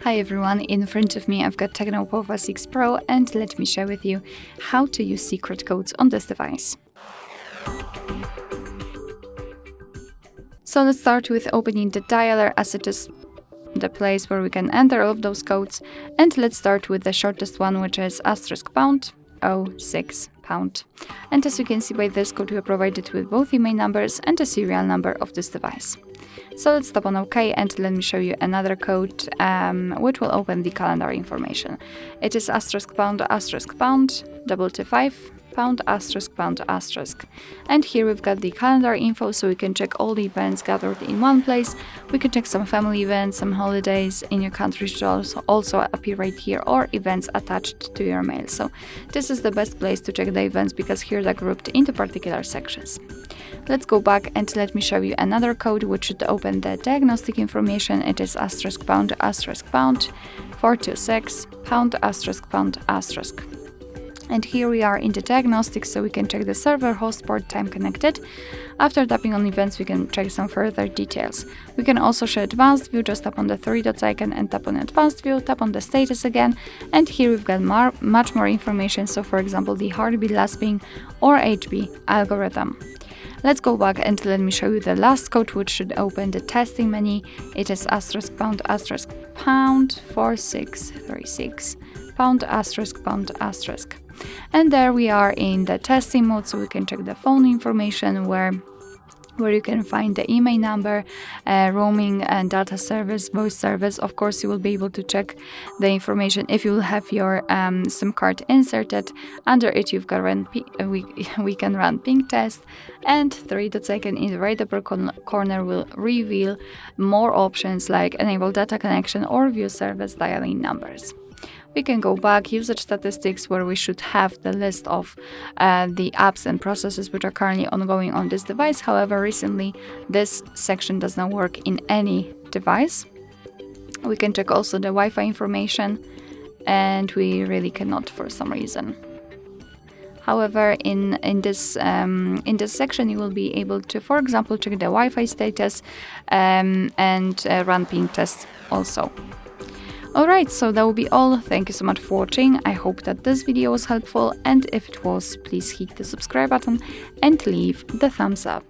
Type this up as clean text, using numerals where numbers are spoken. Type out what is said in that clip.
Hi everyone, in front of me I've got Tecno Pova 6 Pro and let me share with you how to use secret codes on this device. So let's start with opening the dialer, as it is the place where we can enter all of those codes, and let's start with the shortest one, which is *#06#. And as you can see by this code, we are provided with both email numbers and the serial number of this device. So let's tap on OK and let me show you another code which will open the calendar information. It is *##225###. And here we've got the calendar info, so we can check all the events gathered in one place. We can check some family events, some holidays in your country should also appear right here, or events attached to your mail. So this is the best place to check the events because here they're grouped into particular sections. Let's go back and let me show you another code which should open the diagnostic information. It is *##426###. And here we are in the diagnostic, so we can check the server, host, port, time connected. After tapping on events, we can check some further details. We can also show advanced view. Just tap on the three dots icon and tap on advanced view, tap on the status again, and here we've got much more information. So for example, the heartbeat, last ping, or HB algorithm. Let's go back and let me show you the last code which should open the testing menu. It is *##4636###. And there we are in the testing mode, so we can check the phone information where you can find the email number, roaming and data service, voice service. Of course, you will be able to check the information if you will have your SIM card inserted. Under it, you've got we can run ping test, and three dots icon in the right upper corner will reveal more options like enable data connection or view service dialing numbers. We can go back, usage statistics, where we should have the list of the apps and processes which are currently ongoing on this device. However, recently this section does not work in any device. We can check also the Wi-Fi information, and we really cannot for some reason. However, in this section, you will be able to, for example, check the Wi-Fi status and run ping tests also. Alright, so that will be all. Thank you so much for watching. I hope that this video was helpful, and if it was, please hit the subscribe button and leave the thumbs up.